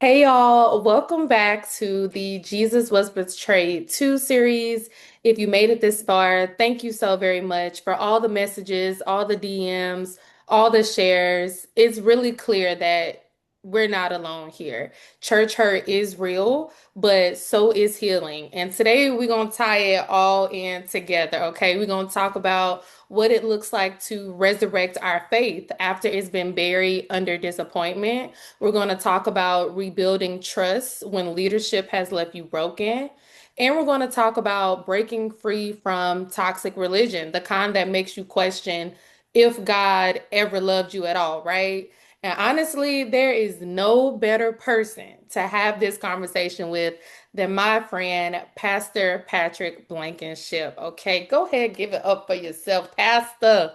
Hey y'all, welcome back to the Jesus Was Betrayed 2 series. If you made it this far, thank you so very much for all the messages, all the DMs, all the shares. It's really clear that we're not alone here. Church hurt is real, but so is healing. And today we're going to tie it all in together, okay? We're going to talk about what it looks like to resurrect our faith after it's been buried under disappointment. We're going to talk about rebuilding trust when leadership has left you broken. And we're going to talk about breaking free from toxic religion, the kind that makes you question if God ever loved you at all, right? And honestly, there is no better person to have this conversation with than my friend, Pastor Patrick Blankenship. Okay, go ahead, give it up for yourself, Pastor.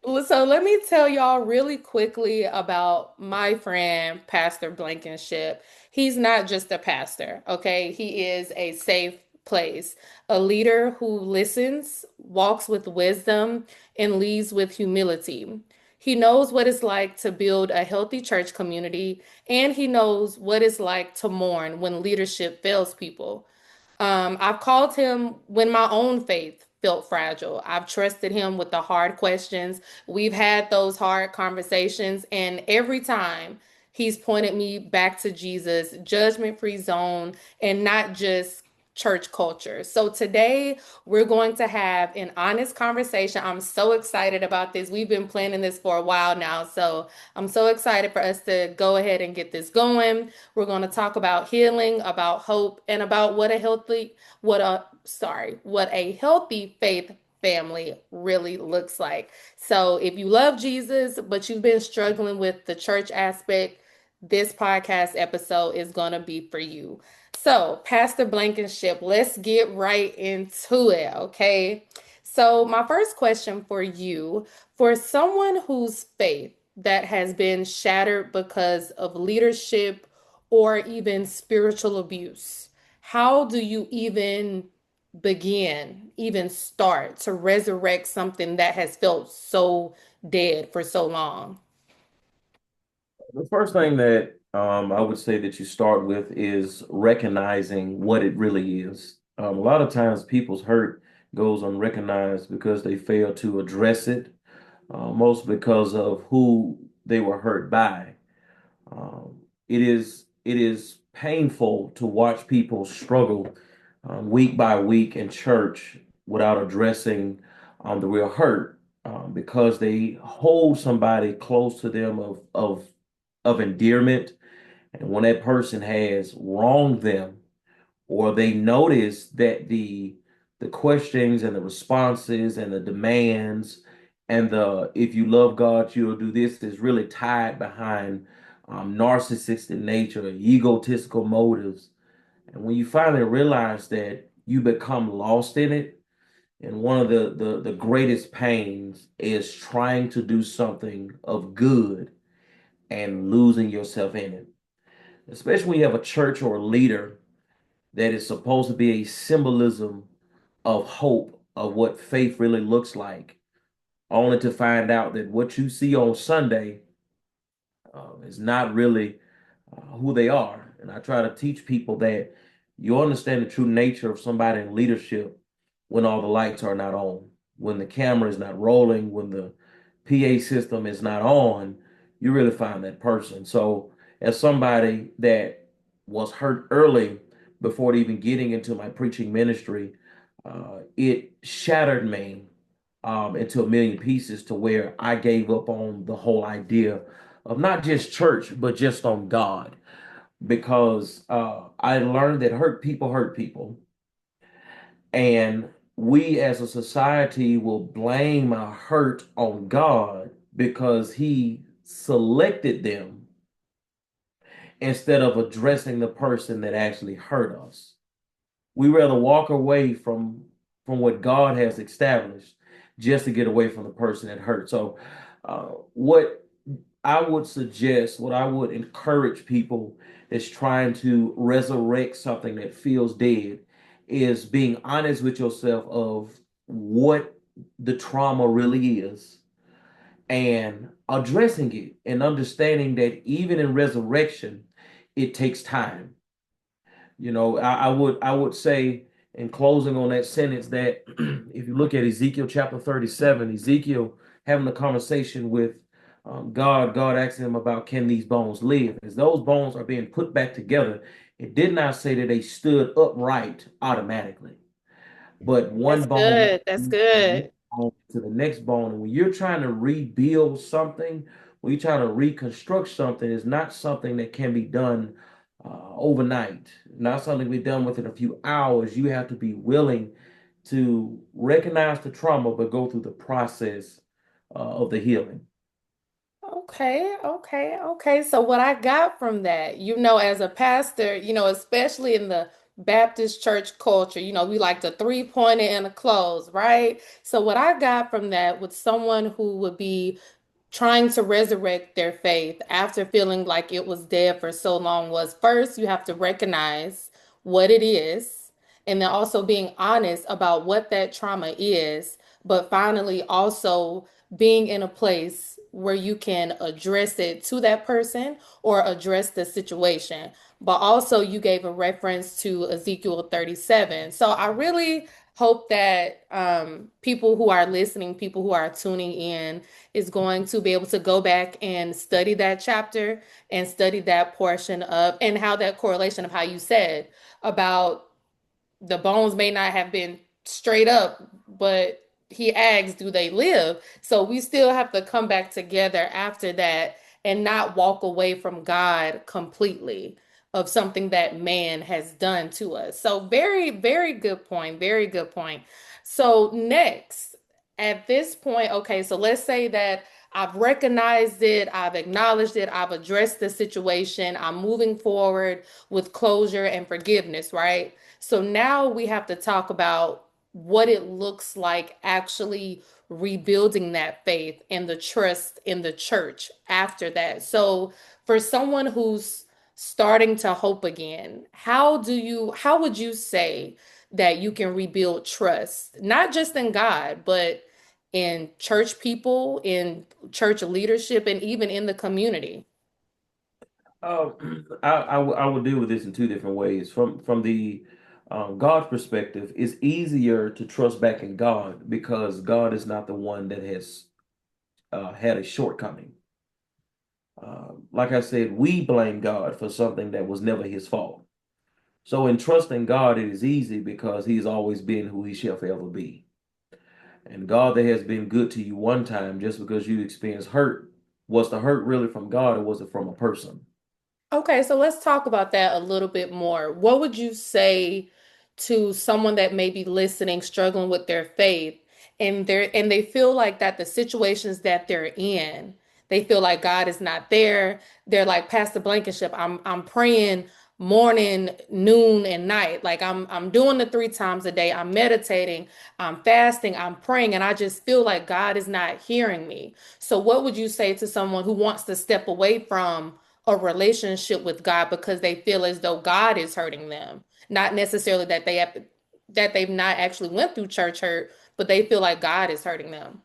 Well, so let me tell y'all really quickly about my friend, Pastor Blankenship. He's not just a pastor, okay? He is a safe place, a leader who listens, walks with wisdom, and leads with humility. He knows what it's like to build a healthy church community, and he knows what it's like to mourn when leadership fails people. I've called him when my own faith felt fragile. I've trusted him with the hard questions. We've had those hard conversations, and every time he's pointed me back to Jesus, judgment-free zone, and not just church culture. So today we're going to have an honest conversation. I'm so excited about this. We've been planning this for a while now, so I'm so excited for us to go ahead and get this going. We're going to talk about healing, about hope, and about what a healthy faith family really looks like. So if you love Jesus, but you've been struggling with the church aspect, this podcast episode is going to be for you. So, Pastor Blankenship, let's get right into it, okay? So, my first question for you, for someone whose faith that has been shattered because of leadership or even spiritual abuse, how do you even start to resurrect something that has felt so dead for so long? The first thing that I would say that you start with is recognizing what it really is. A lot of times people's hurt goes unrecognized because they fail to address it, most because of who they were hurt by. It is painful to watch people struggle week by week in church without addressing the real hurt because they hold somebody close to them of endearment, and when that person has wronged them or they notice that the questions and the responses and the demands and the if you love God, you'll do this is really tied behind narcissistic nature, egotistical motives. And when you finally realize that you become lost in it, and one of the greatest pains is trying to do something of good and losing yourself in it. Especially when you have a church or a leader that is supposed to be a symbolism of hope of what faith really looks like, only to find out that what you see on Sunday is not really who they are. And I try to teach people that you understand the true nature of somebody in leadership when all the lights are not on, when the camera is not rolling, when the PA system is not on, you really find that person. So, as somebody that was hurt early before even getting into my preaching ministry, it shattered me into a million pieces to where I gave up on the whole idea of not just church, but just on God. Because I learned that hurt people. And we as a society will blame our hurt on God because He selected them instead of addressing the person that actually hurt us. We rather walk away from what God has established just to get away from the person that hurt. So, what I would suggest, what I would encourage people that's trying to resurrect something that feels dead, is being honest with yourself of what the trauma really is, and addressing it and understanding that even in resurrection, it takes time. I would say in closing on that sentence that if you look at Ezekiel chapter 37, Ezekiel having a conversation with God, God asking him about can these bones live? As those bones are being put back together, it did not say that they stood upright automatically, but That's one bone good. That's good. to the next bone. And when you're trying to rebuild something, when you're trying to reconstruct something, it's not something that can be done overnight, not something to be done within a few hours. You have to be willing to recognize the trauma, but go through the process of the healing. Okay, okay, okay. So what I got from that, as a pastor, especially in the Baptist church culture, we like to three-point it and a close, right? So what I got from that with someone who would be trying to resurrect their faith after feeling like it was dead for so long was first, you have to recognize what it is, and then also being honest about what that trauma is, but finally also being in a place where you can address it to that person or address the situation. But also, you gave a reference to Ezekiel 37. So I really hope that people who are listening, people who are tuning in, is going to be able to go back and study that chapter and study that portion of and how that correlation of how you said about the bones may not have been straight up, but he asks, do they live? So we still have to come back together after that and not walk away from God completely of something that man has done to us. So very, very good point. Very good point. So next, at this point, okay, so let's say that I've recognized it, I've acknowledged it, I've addressed the situation, I'm moving forward with closure and forgiveness, right? So now we have to talk about what it looks like actually rebuilding that faith and the trust in the church after that. So for someone who's starting to hope again, how would you say that you can rebuild trust, not just in God, but in church people, in church leadership, and even in the community? Uh, I will deal with this in two different ways. From the God's perspective, it's easier to trust back in God because God is not the one that has had a shortcoming. Like I said, we blame God for something that was never his fault. So in trusting God, it is easy because he's always been who he shall forever be. And God that has been good to you one time just because you experienced hurt, was the hurt really from God or was it from a person? Okay, so let's talk about that a little bit more. What would you say to someone that may be listening, struggling with their faith, and they feel like that the situations that they're in, they feel like God is not there. They're like Pastor Blankenship, I'm praying morning, noon, and night. Like I'm doing the three times a day. I'm meditating, I'm fasting, I'm praying, and I just feel like God is not hearing me. So what would you say to someone who wants to step away from a relationship with God because they feel as though God is hurting them. Not necessarily that they've not actually went through church hurt, but they feel like God is hurting them.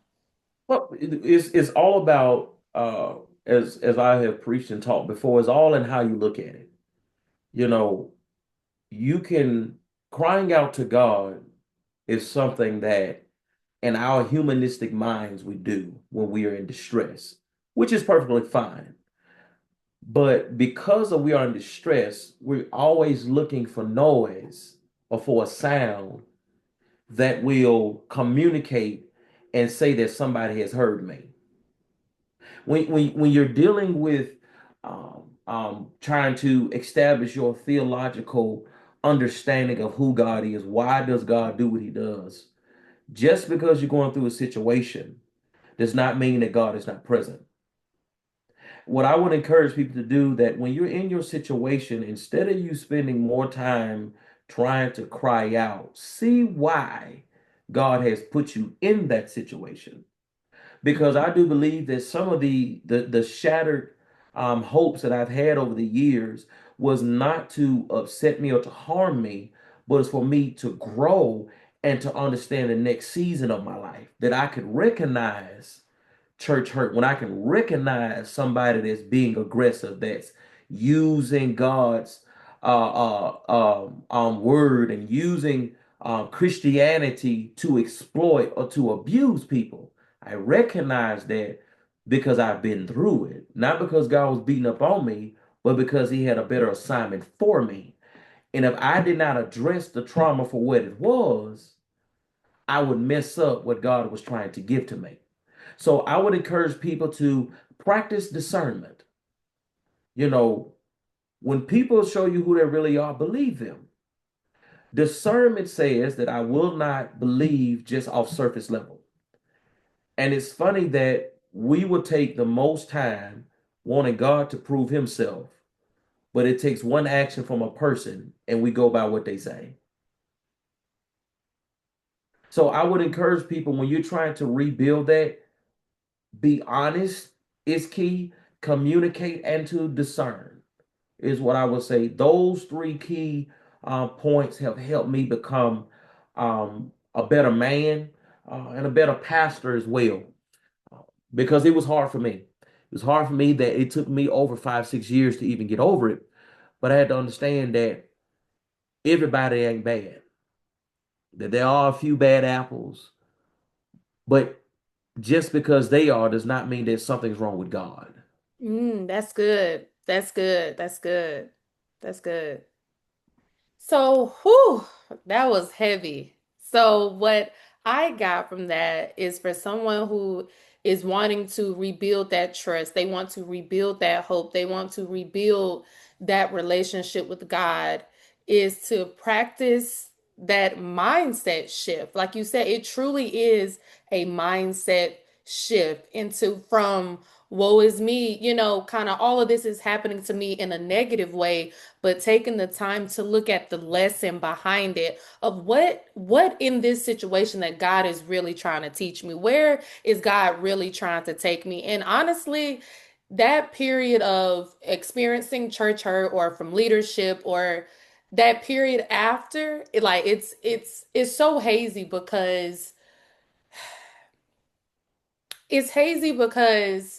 Well, it's all about as I have preached and taught before, it's all in how you look at it. You know, you can crying out to God is something that in our humanistic minds we do when we are in distress, which is perfectly fine. But because of we are in distress, we're always looking for noise or for a sound that will communicate and say that somebody has heard me. When you're dealing with trying to establish your theological understanding of who God is, why does God do what he does? Just because you're going through a situation does not mean that God is not present. What I would encourage people to do that when you're in your situation, instead of you spending more time trying to cry out, see why God has put you in that situation. Because I do believe that some of the shattered hopes that I've had over the years was not to upset me or to harm me, but it's for me to grow and to understand the next season of my life that I could recognize church hurt, when I can recognize somebody that's being aggressive, that's using God's word and using Christianity to exploit or to abuse people. I recognize that because I've been through it, not because God was beating up on me, but because He had a better assignment for me. And if I did not address the trauma for what it was, I would mess up what God was trying to give to me. So I would encourage people to practice discernment. You know, when people show you who they really are, believe them. Discernment says that I will not believe just off surface level. And it's funny that we will take the most time wanting God to prove himself, but it takes one action from a person and we go by what they say. So I would encourage people when you're trying to rebuild that, be honest is key, communicate and to discern is what I would say. Those three key points have helped me become a better man and a better pastor as well. Because it was hard for me. It was hard for me that it took me over 5, 6 years to even get over it. But I had to understand that everybody ain't bad, that there are a few bad apples, but just because they are does not mean that something's wrong with God. That's good. That's good. That's good. That's good. So, whew, that was heavy. So, what I got from that is for someone who is wanting to rebuild that trust, they want to rebuild that hope, they want to rebuild that relationship with God, is to practice that mindset shift. Like you said, it truly is a mindset shift into from woe is me, kind of all of this is happening to me in a negative way, but taking the time to look at the lesson behind it of what in this situation that God is really trying to teach me. Where is God really trying to take me? And honestly, that period of experiencing church hurt or from leadership or that period after, it's so hazy because it's hazy because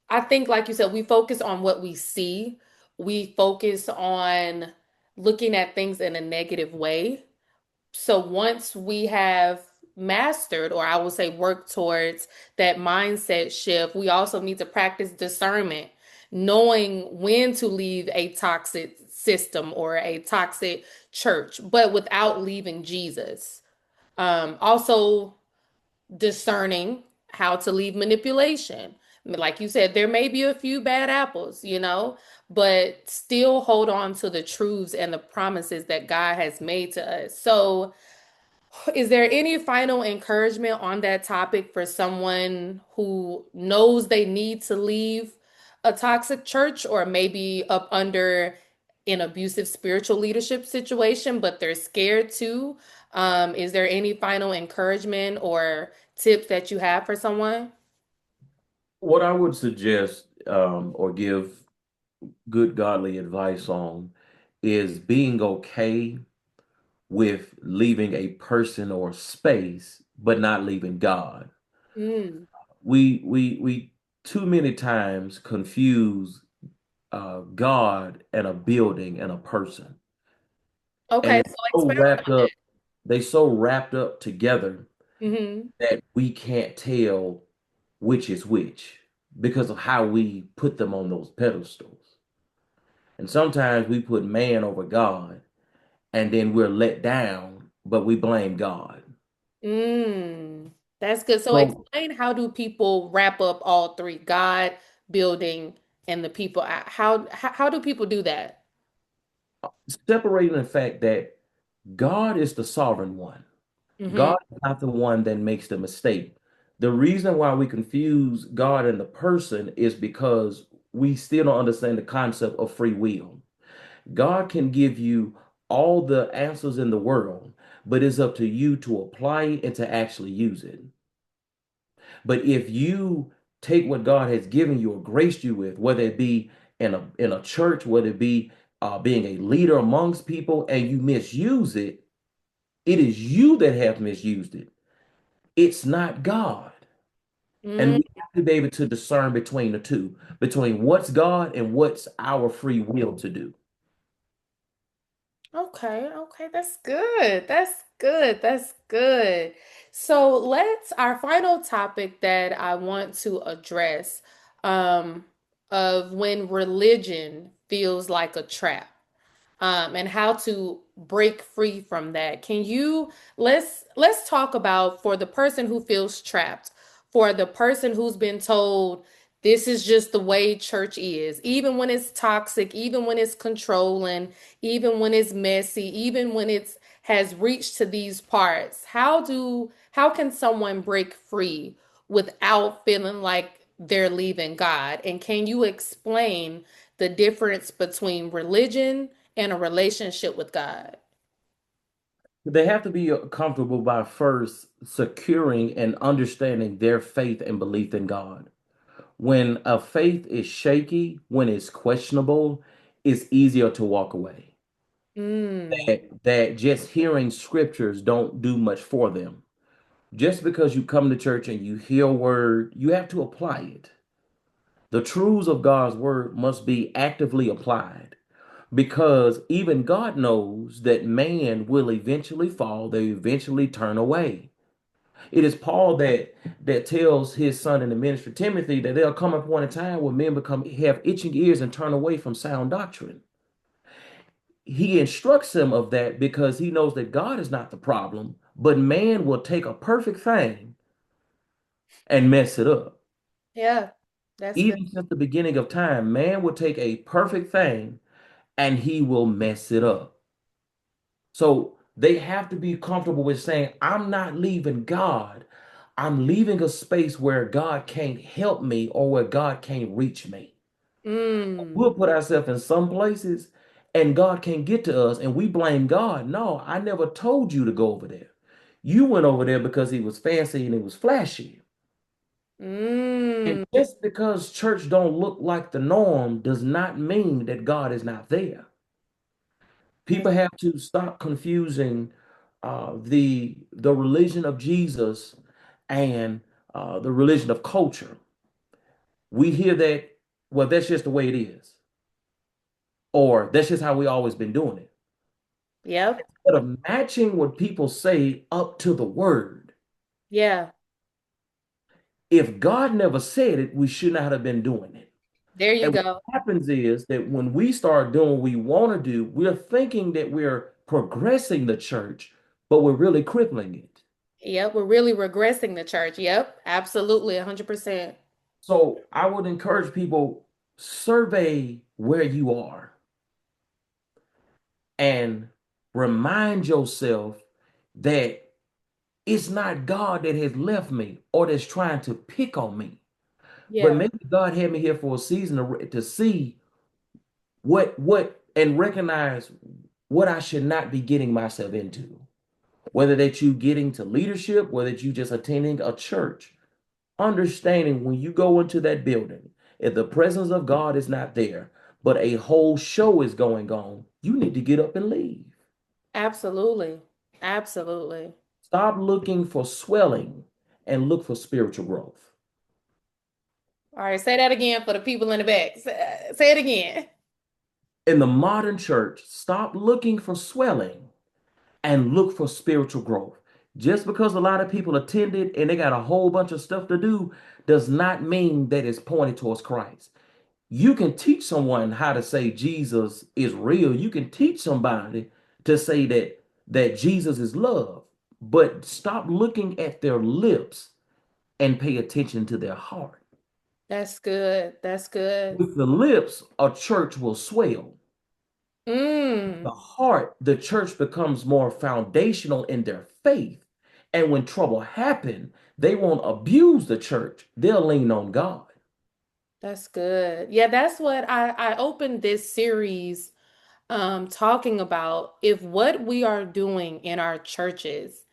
I think, like you said, we focus on what we see. We focus on looking at things in a negative way. So once we have mastered, or I would say work towards that mindset shift, we also need to practice discernment, knowing when to leave a toxic system or a toxic church, but without leaving Jesus. Also, discerning how to leave manipulation. I mean, like you said, there may be a few bad apples, but still hold on to the truths and the promises that God has made to us. So, is there any final encouragement on that topic for someone who knows they need to leave a toxic church or maybe up under an abusive spiritual leadership situation, but they're scared to? Is there any final encouragement or tips that you have for someone? What I would suggest or give good godly advice on is being okay with leaving a person or space, but not leaving God. Mm. We too many times confuse God and a building and a person, and Okay, it's so so expound wrapped on up. They so wrapped up together it. that we can't tell which is which because of how we put them on those pedestals. And sometimes we put man over God, and then we're let down, but we blame God. That's good. So So explain, how do people wrap up all three, God, building, and the people? How do people do that? separating the fact that God is the sovereign one. Hmm. God is not the one that makes the mistake. The reason why we confuse God and the person is because we still don't understand the concept of free will. God can give you all the answers in the world, but it's up to you to apply it and to actually use it. But if you take what God has given you or graced you with, whether it be in a church, whether it be being a leader amongst people, and you misuse it, it is you that have misused it. It's not God. And Mm, we have to be able to discern between the two, between what's God and what's our free will to do. okay, okay, that's good. That's good. That's good. So our final topic that I want to address, um, of when religion feels like a trap. And how to break free from that. Let's talk about, for the person who feels trapped, for the person who's been told this is just the way church is, even when it's toxic, even when it's controlling, even when it's messy, even when it's has reached to these parts. How can someone break free without feeling like they're leaving God? And can you explain the difference between religion and a relationship with God? They have to be comfortable by first securing and understanding their faith and belief in God. When a faith is shaky, when it's questionable, it's easier to walk away. Mm, That just hearing scriptures don't do much for them. Just because you come to church and you hear a word, you have to apply it. The truths of God's word must be actively applied because even God knows that man will eventually fall, they eventually turn away. It is Paul that tells his son in the ministry, Timothy, that there'll come a point in time where men become have itching ears and turn away from sound doctrine. He instructs him of that because he knows that God is not the problem, but man will take a perfect thing and mess it up. yeah, that's good. Even since the beginning of time, man will take a perfect thing and he will mess it up. So they have to be comfortable with saying, I'm not leaving God. I'm leaving a space where God can't help me or where God can't reach me. Mm, We'll put ourselves in some places and God can't get to us and we blame God. No, I never told you to go over there. You went over there because he was fancy and it was flashy. And mm, just because church don't look like the norm does not mean that God is not there. that's, People have to stop confusing the religion of Jesus and the religion of culture. We hear that, well, that's just the way it is, or that's just how we always been doing it. yep, Instead of matching what people say up to the word, yeah, if God never said it, we should not have been doing it. there you And what go. happens is that when we start doing what we want to do, we're thinking that we're progressing the church, but we're really crippling it. Yep, we're really regressing the church. Yep, absolutely, 100%. So I would encourage people survey where you are and remind yourself that it's not God that has left me or that's trying to pick on me. But Yeah, maybe God had me here for a season to see what and recognize what I should not be getting myself into. Whether that you getting to leadership, whether that you just attending a church, understanding when you go into that building, if the presence of God is not there, but a whole show is going on, you need to get up and leave. absolutely. Absolutely. Stop looking for swelling and look for spiritual growth. All right, say that again for the people in the back. Say it again. In the modern church, stop looking for swelling and look for spiritual growth. Just because a lot of people attend it and they got a whole bunch of stuff to do does not mean that it's pointed towards Christ. You can teach someone how to say Jesus is real. You can teach somebody to say that Jesus is love, but stop looking at their lips and pay attention to their heart. That's good. That's good. With the lips, a church will swell. The Mm, heart, the church becomes more foundational in their faith. And when trouble happen, they won't abuse the church. They'll lean on God. that's good. Yeah, that's what I opened this series talking about. If what we are doing in our churches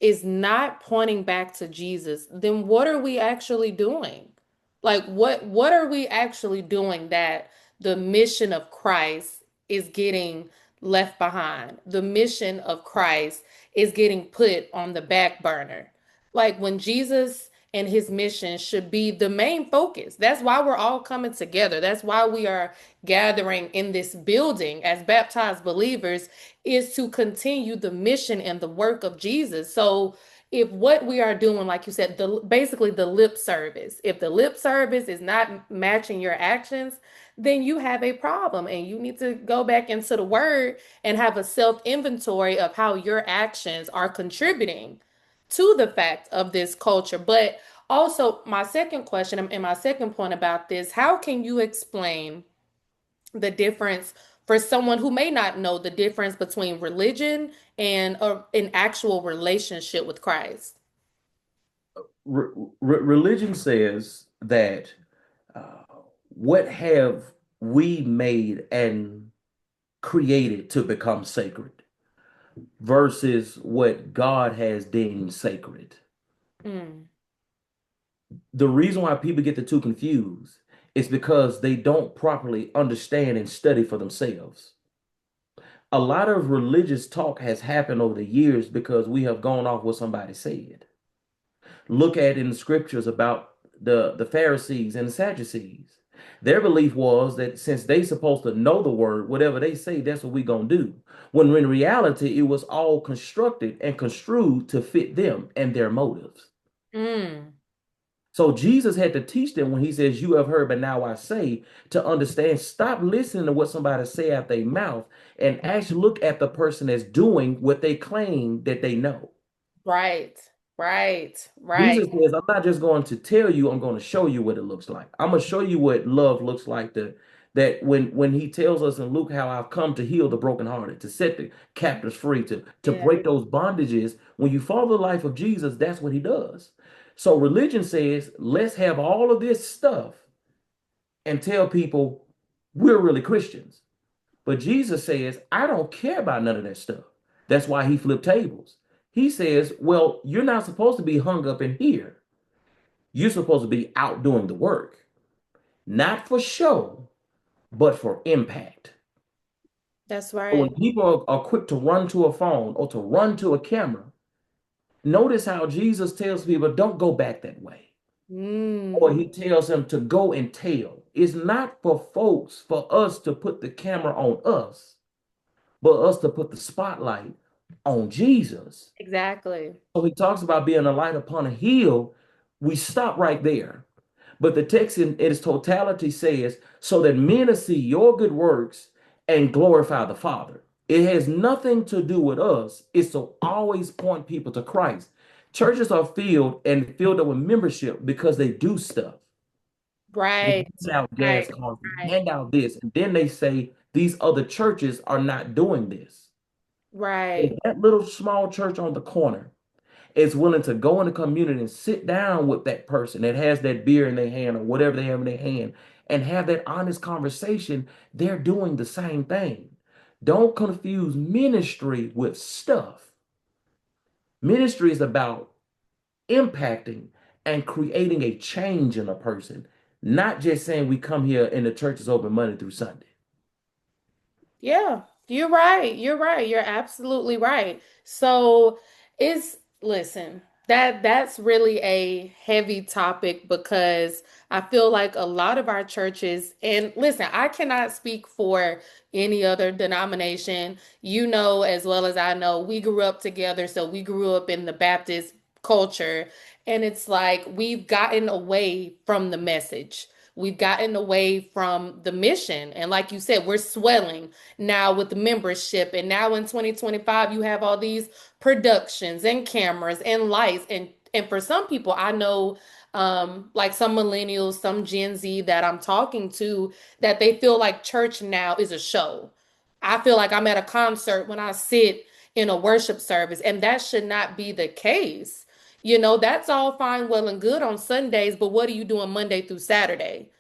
is not pointing back to Jesus, then what are we actually doing? Like what are we actually doing that the mission of Christ is getting left behind? The mission of Christ is getting put on the back burner. Like when Jesus and his mission should be the main focus. That's why we're all coming together. That's why we are gathering in this building as baptized believers, is to continue the mission and the work of Jesus. So if what we are doing, like you said, basically the lip service, if the lip service is not matching your actions, then you have a problem and you need to go back into the word and have a self inventory of how your actions are contributing to the fact of this culture. But also, my second question and my second point about this, how can you explain the difference for someone who may not know the difference between religion and an actual relationship with Christ? Religion says that uh, what have we made and created to become sacred versus what God has deemed sacred. Mm, The reason why people get the two confused is because they don't properly understand and study for themselves. A lot of religious talk has happened over the years because we have gone off what somebody said. Look at in the scriptures about the Pharisees and the Sadducees. Their belief was that since they supposed to know the word, whatever they say, that's what we gonna do. When in reality, it was all constructed and construed to fit them and their motives. mm, So Jesus had to teach them when he says, "You have heard, but now I say," to understand. Stop listening to what somebody say out their mouth and actually look at the person that's doing what they claim that they know. right, right. Jesus says, I'm not just going to tell you, I'm going to show you what it looks like. I'm going to show you what love looks like. That when he tells us in Luke how I've come to heal the brokenhearted, to set the captives free, to Yeah. break those bondages. When you follow the life of Jesus, that's what he does. So religion says, let's have all of this stuff and tell people we're really Christians. But Jesus says, I don't care about none of that stuff. That's why he flipped tables. He says, well, you're not supposed to be hung up in here. You're supposed to be out doing the work, not for show, but for impact. That's So right. when people are quick to run to a phone or to run to a camera, notice how Jesus tells people, don't go back that way. Or Mm, he tells them to go and tell. It's not for folks, for us to put the camera on us, but us to put the spotlight on Jesus. exactly. So he talks about being a light upon a hill. We stop right there. But the text in its totality says, so that men will see your good works and glorify the Father. It has nothing to do with us. It's to always point people to Christ. Churches are filled up with membership because they do stuff. They Right, hand out right, gas cards, they right, hand out this, and then they say these other churches are not doing this. right. If that little small church on the corner is willing to go in the community and sit down with that person that has that beer in their hand or whatever they have in their hand and have that honest conversation, they're doing the same thing. Don't confuse ministry with stuff. Ministry is about impacting and creating a change in a person, not just saying we come here and the church is open Monday through Sunday. Yeah, you're right. You're right. You're absolutely right. So listen, that's really a heavy topic because I feel like a lot of our churches, and listen, I cannot speak for any other denomination. You know, as well as I know, we grew up together, so we grew up in the Baptist culture, and it's like we've gotten away from the message. We've gotten away from the mission. And like you said, we're swelling now with the membership. And now in 2025, you have all these productions and cameras and lights. And for some people, I know like some millennials, some Gen Z that I'm talking to, that they feel like church now is a show. I feel like I'm at a concert when I sit in a worship service, and that should not be the case. You know, that's all fine, well, and good on Sundays, but what are you doing Monday through Saturday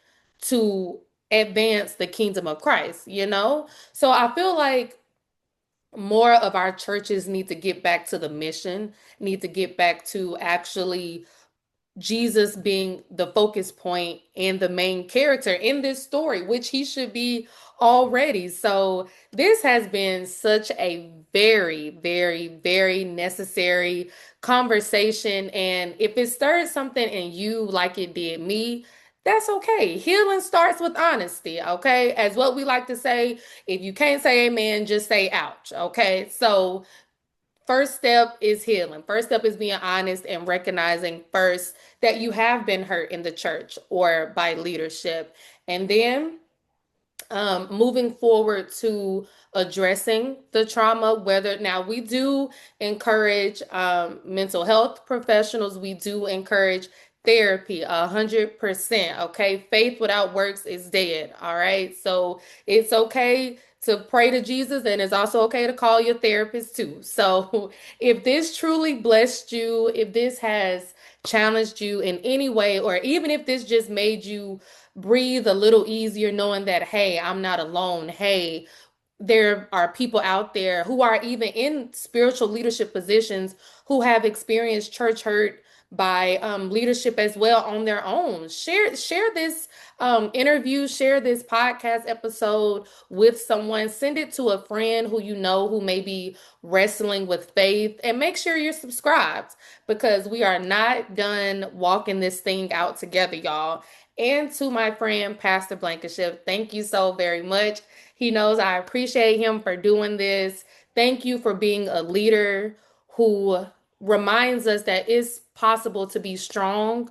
to advance the kingdom of Christ, you know? So I feel like more of our churches need to get back to the mission, need to get back to actually Jesus being the focus point and the main character in this story, which he should be already. So, this has been such a very, very, very necessary conversation. And if it stirred something in you like it did me, that's okay. Healing starts with honesty, okay? As what we like to say, if you can't say amen, just say ouch, okay? So, first step is healing. First step is being honest and recognizing first that you have been hurt in the church or by leadership. And then moving forward to addressing the trauma, whether now we do encourage mental health professionals, we do encourage therapy 100%. Okay, faith without works is dead. All right, so it's okay to pray to Jesus, and it's also okay to call your therapist too. So if this truly blessed you, if this has challenged you in any way, or even if this just made you breathe a little easier knowing that, hey, I'm not alone. Hey, there are people out there who are even in spiritual leadership positions who have experienced church hurt by leadership as well on their own. Share this interview, share this podcast episode with someone. Send it to a friend who you know who may be wrestling with faith, and make sure you're subscribed because we are not done walking this thing out together, y'all. And to my friend Pastor Blankenship, thank you so very much. He knows I appreciate him for doing this. Thank you for being a leader who reminds us that it's possible to be strong,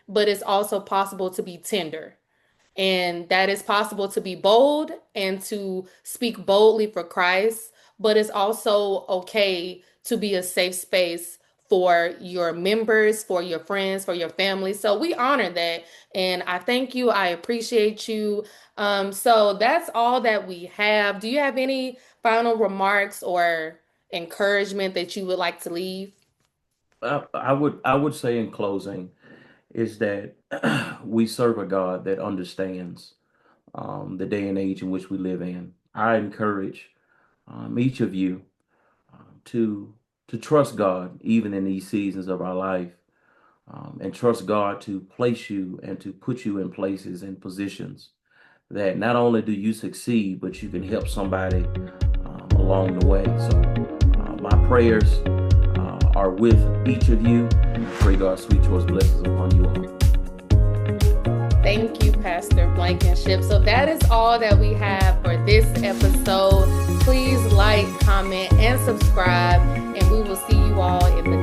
but it's also possible to be tender. And that it's possible to be bold and to speak boldly for Christ, but it's also okay to be a safe space for your members, for your friends, for your family. So we honor that. And I thank you. I appreciate you. So that's all that we have. Do you have any final remarks or encouragement that you would like to leave? I would say in closing is that we serve a God that understands the day and age in which we live in. I encourage each of you to trust God even in these seasons of our life, and trust God to place you and to put you in places and positions that not only do you succeed, but you can help somebody along the way. So my prayers are with each of you, and I pray God's sweet choice blessings upon you all. Thank you, Pastor Blankenship. So that is all that we have for this episode. Please like, comment, and subscribe, and we will see you all in the